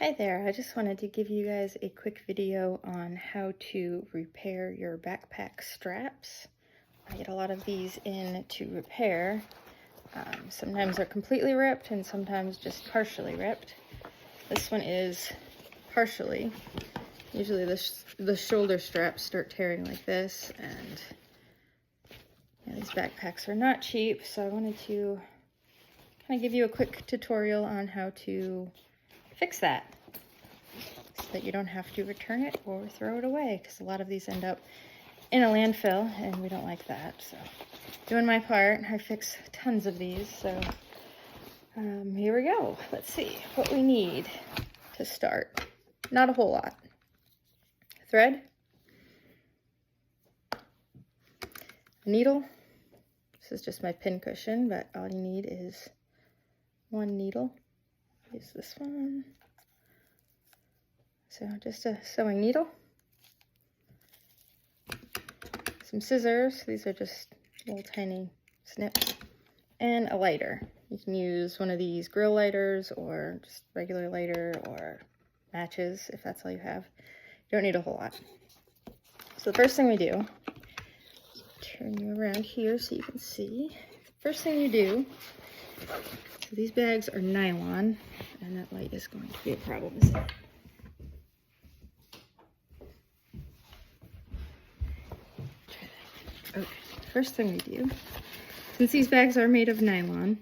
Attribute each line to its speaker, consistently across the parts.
Speaker 1: Hi there, I just wanted to give you guys a quick video on how to repair your backpack straps. I get a lot of these in to repair. Sometimes they're completely ripped and sometimes just partially ripped. This one is partially. Usually the shoulder straps start tearing like this, and these backpacks are not cheap, so I wanted to kind of give you a quick tutorial on how to fix that so that you don't have to return it or throw it away, because a lot of these end up in a landfill and we don't like that. So doing my part, I fix tons of these. So here we go. Let's see what we need to start. Not a whole lot. Thread, a needle. This is just my pin cushion, but all you need is one needle. Use this one. So just a sewing needle, some scissors, these are just little tiny snips, and a lighter. You can use one of these grill lighters or just regular lighter or matches if that's all you have. You don't need a whole lot. So the first thing we do, turn you around here so you can see. First thing you do, so these bags are nylon, and that light is going to be a problem, isn't it? Okay, first thing we do, since these bags are made of nylon,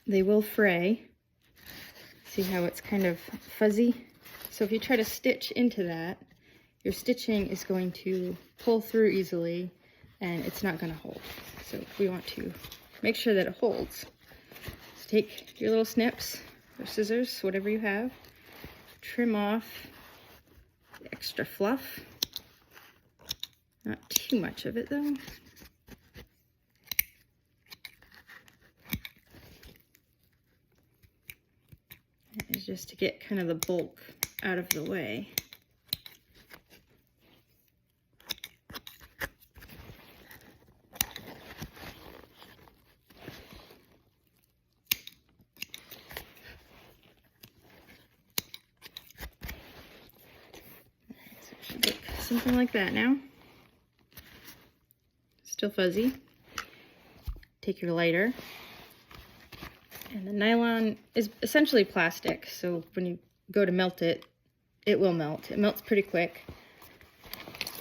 Speaker 1: they will fray. See how it's kind of fuzzy? So if you try to stitch into that, your stitching is going to pull through easily and it's not going to hold. So we want to make sure that it holds. So take your little snips or scissors, whatever you have, trim off the extra fluff. Not too much of it though. It's just to get kind of the bulk out of the way. So it should look something like that now. Still fuzzy. Take your lighter, and the nylon is essentially plastic, so when you go to melt it, it will melt. It melts pretty quick,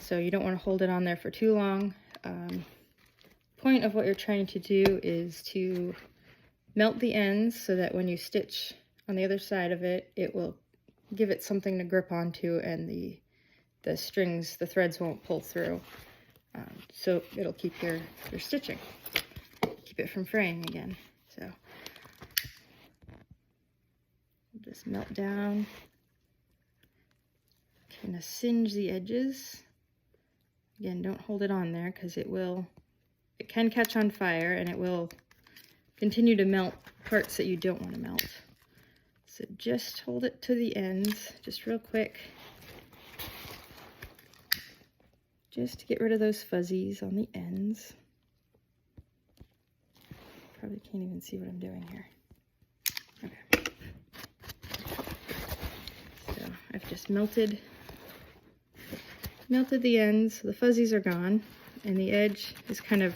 Speaker 1: so you don't want to hold it on there for too long. Point of what you're trying to do is to melt the ends so that when you stitch on the other side of it, it will give it something to grip onto, and the strings, the threads won't pull through. So it'll keep your stitching, keep it from fraying again. So just melt down, kind of singe the edges. Again, don't hold it on there because it can catch on fire and it will continue to melt parts that you don't want to melt. So just hold it to the ends, just real quick. Just to get rid of those fuzzies on the ends. Probably can't even see what I'm doing here. Okay. So I've just melted the ends. The fuzzies are gone, and the edge is kind of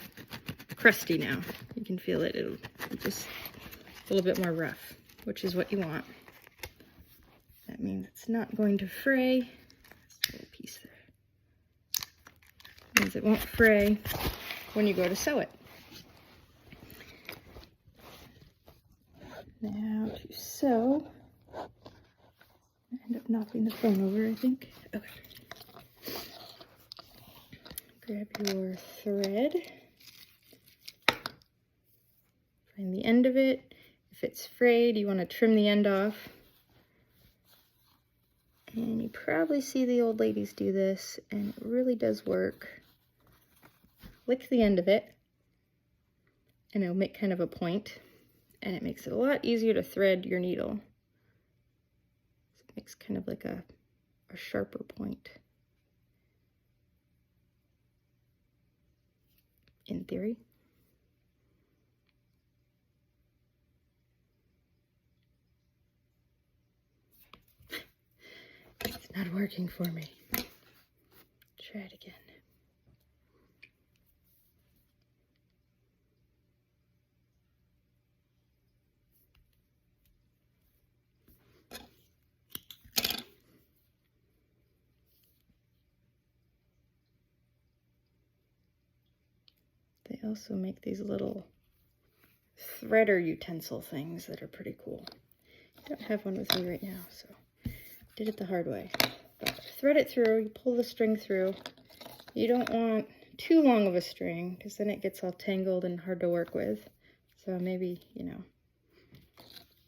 Speaker 1: crusty now. You can feel it. It'll just a little bit more rough, which is what you want. That means it's not going to fray. There's a little piece there. Means it won't fray when you go to sew it. Now to sew, I end up knocking the phone over, I think. Okay. Grab your thread, find the end of it. If it's frayed, you want to trim the end off. And you probably see the old ladies do this, and it really does work. Lick the end of it, and it'll make kind of a point, and it makes it a lot easier to thread your needle. So it makes kind of like a sharper point, in theory. not working for me. Try it again. They also make these little threader utensil things that are pretty cool. I don't have one with me right now, so did it the hard way. But thread it through, you pull the string through. You don't want too long of a string because then it gets all tangled and hard to work with. So maybe,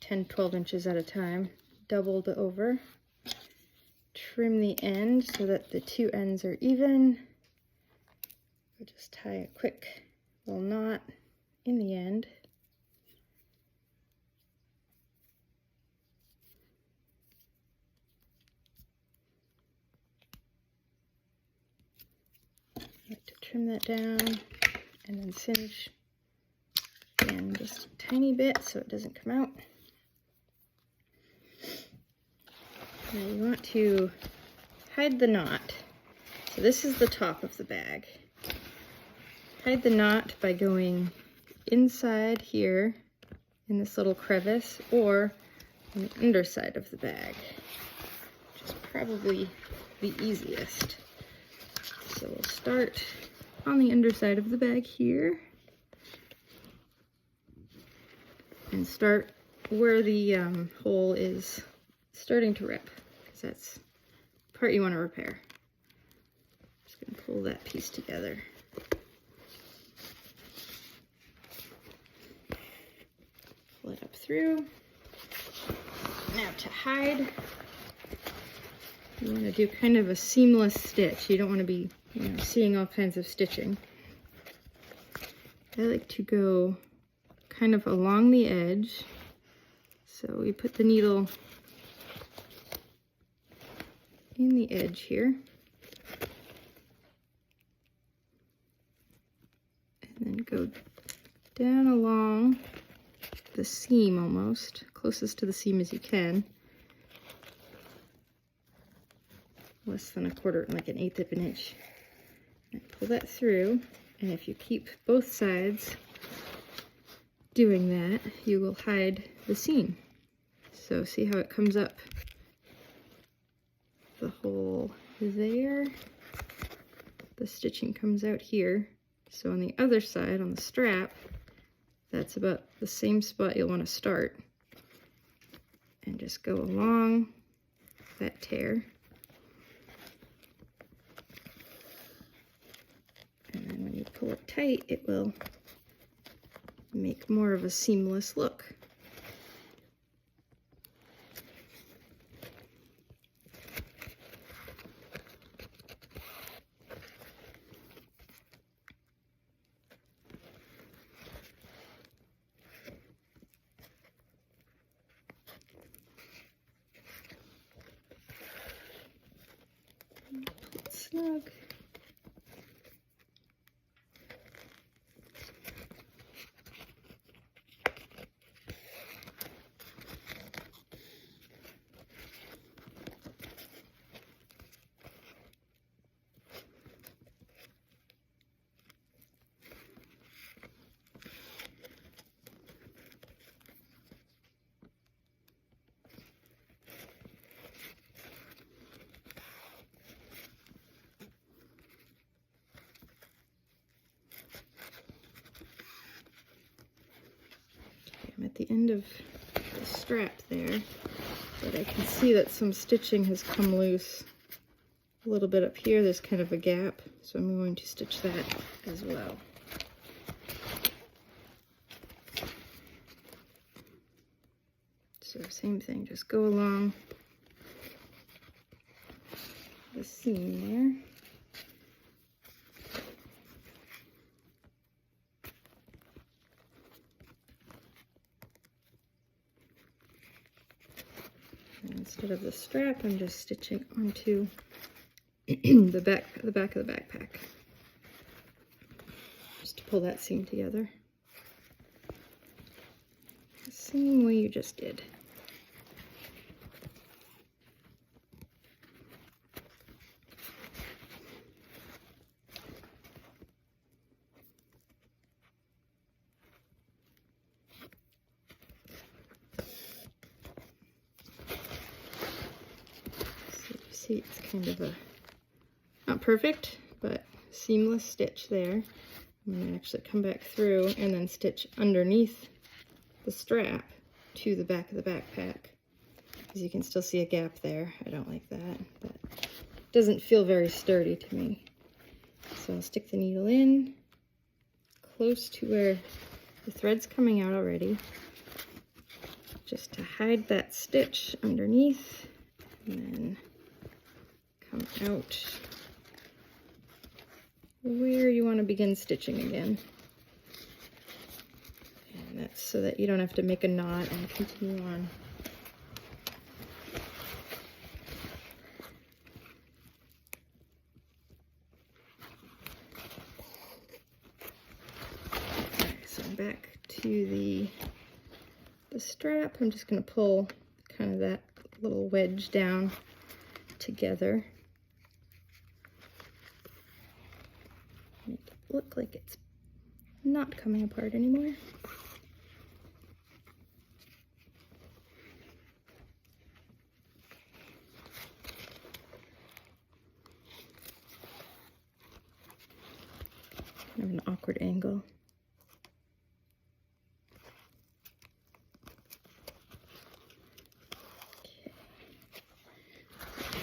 Speaker 1: 10, 12 inches at a time, doubled over. Trim the end so that the two ends are even. We'll just tie a quick little knot in the end. I like to trim that down and then cinch again just a tiny bit so it doesn't come out. Now you want to hide the knot. So this is the top of the bag. Hide the knot by going inside here in this little crevice or on the underside of the bag, which is probably the easiest. So we'll start on the underside of the bag here and start where the hole is starting to rip, because that's the part you want to repair. Just going to pull that piece together. Pull it up through. Now to hide, you want to do kind of a seamless stitch. You don't want to be seeing all kinds of stitching. I like to go kind of along the edge. So we put the needle in the edge here. And then go down along the seam almost, closest to the seam as you can. Less than a quarter, like an eighth of an inch. And pull that through, and if you keep both sides doing that, you will hide the seam. So see how it comes up the hole there? The stitching comes out here. So on the other side, on the strap, that's about the same spot you'll want to start. And just go along that tear. And then when you pull it tight, it will make more of a seamless look. Pull it snug. I'm at the end of the strap there, but I can see that some stitching has come loose. A little bit up here, there's kind of a gap, so I'm going to stitch that as well. So same thing, just go along the seam there. Instead of the strap, I'm just stitching onto the back of the backpack, just to pull that seam together. The same way you just did. see it's kind of a, not perfect, but seamless stitch there. I'm going to actually come back through and then stitch underneath the strap to the back of the backpack. As you can still see a gap there. I don't like that, but it doesn't feel very sturdy to me. So I'll stick the needle in close to where the thread's coming out already, just to hide that stitch underneath, and then come out where you want to begin stitching again. And that's so that you don't have to make a knot and continue on. Back to the strap, I'm just going to pull kind of that little wedge down together. Make it look like it's not coming apart anymore. Kind of an awkward angle.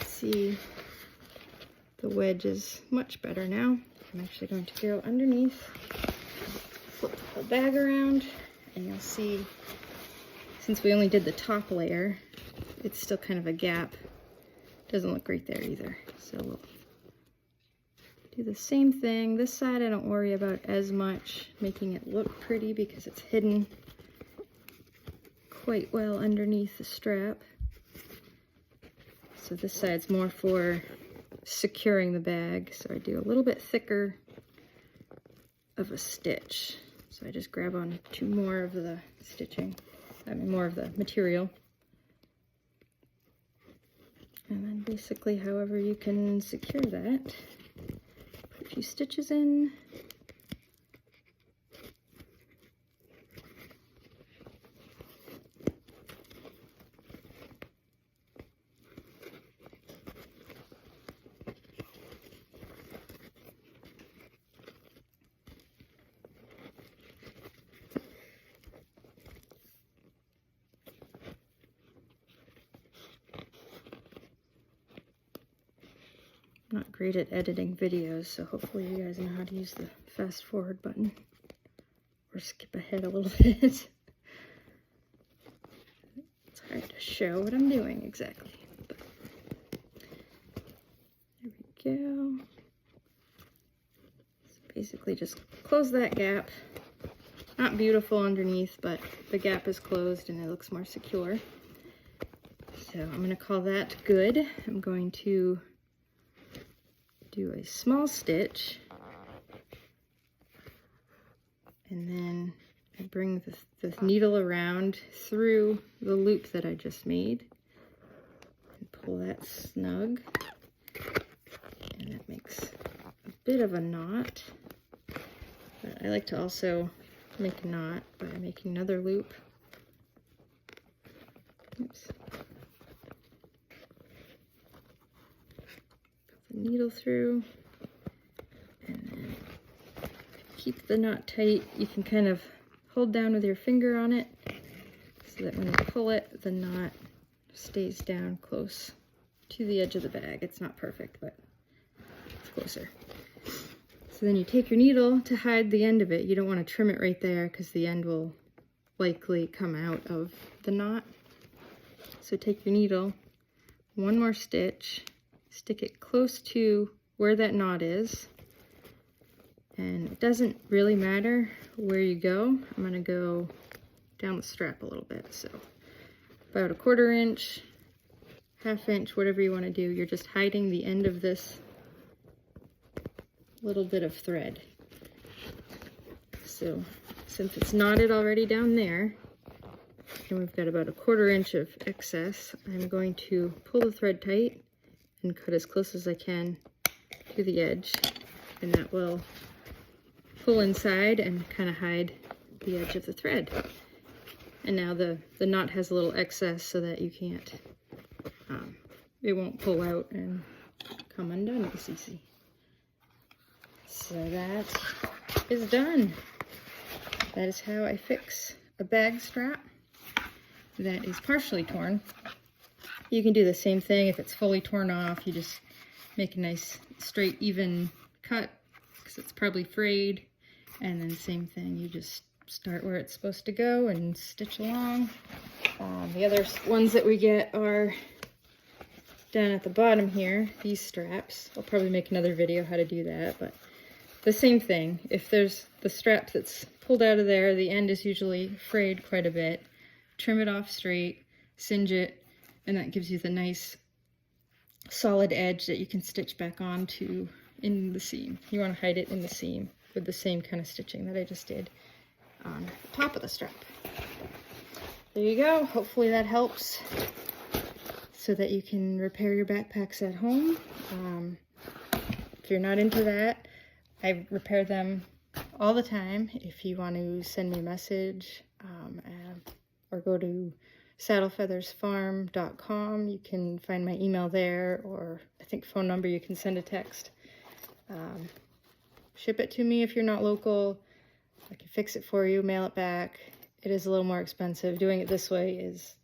Speaker 1: See, the wedge is much better now. I'm actually going to go underneath, flip the whole bag around, and you'll see, since we only did the top layer, it's still kind of a gap. Doesn't look great there either. So we'll do the same thing. This side I don't worry about as much, making it look pretty because it's hidden quite well underneath the strap. So this side's more for securing the bag. So I do a little bit thicker of a stitch. So I just grab on 2 more of the stitching, more of the material. And then basically however you can secure that, put a few stitches in. I'm not great at editing videos, so hopefully you guys know how to use the fast forward button or skip ahead a little bit. It's hard to show what I'm doing exactly. But there we go. So basically just close that gap. Not beautiful underneath, but the gap is closed and it looks more secure. So I'm going to call that good. I'm going to do a small stitch, and then I bring the needle around through the loop that I just made and pull that snug, and that makes a bit of a knot. But I like to also make a knot by making another loop. Oops. Needle through, and then keep the knot tight. You can kind of hold down with your finger on it so that when you pull it, the knot stays down close to the edge of the bag. It's not perfect, but it's closer. So then you take your needle to hide the end of it. You don't want to trim it right there because the end will likely come out of the knot. So take your needle, 1 more stitch, stick it close to where that knot is, and it doesn't really matter where you go. I'm going to go down the strap a little bit, so about 1/4 inch, 1/2 inch, whatever you want to do. You're just hiding the end of this little bit of thread. So since it's knotted already down there, and we've got about 1/4 inch of excess, I'm going to pull the thread tight and cut as close as I can to the edge, and that will pull inside and kind of hide the edge of the thread. And now the knot has a little excess so that you can't it won't pull out and come undone as easy. So that is done. That is how I fix a bag strap that is partially torn. You can do the same thing if it's fully torn off. You just make a nice straight even cut because it's probably frayed, and then same thing, you just start where it's supposed to go and stitch along. The other ones that we get are down at the bottom here, these straps. I'll probably make another video how to do that, but the same thing. If there's the strap that's pulled out of there, the end is usually frayed quite a bit. Trim it off straight, singe it, and that gives you the nice solid edge that you can stitch back onto in the seam. You want to hide it in the seam with the same kind of stitching that I just did on the top of the strap. There you go. Hopefully that helps so that you can repair your backpacks at home. If you're not into that, I repair them all the time. If you want to send me a message or go to saddlefeathersfarm.com, you can find my email there, or I think phone number. You can send a text. Ship it to me if you're not local. I can fix it for you, mail it back. It is a little more expensive. Doing it this way is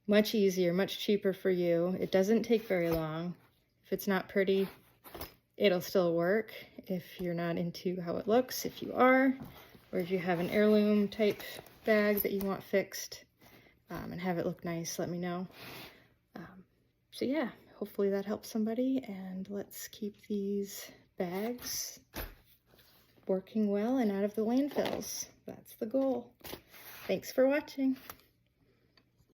Speaker 1: much easier, much cheaper for you. It doesn't take very long. If it's not pretty, it'll still work. If you're not into how it looks, if you are, or if you have an heirloom type bag that you want fixed and have it look nice, let me know. So yeah, hopefully that helps somebody, and let's keep these bags working well and out of the landfills. That's the goal. Thanks for watching.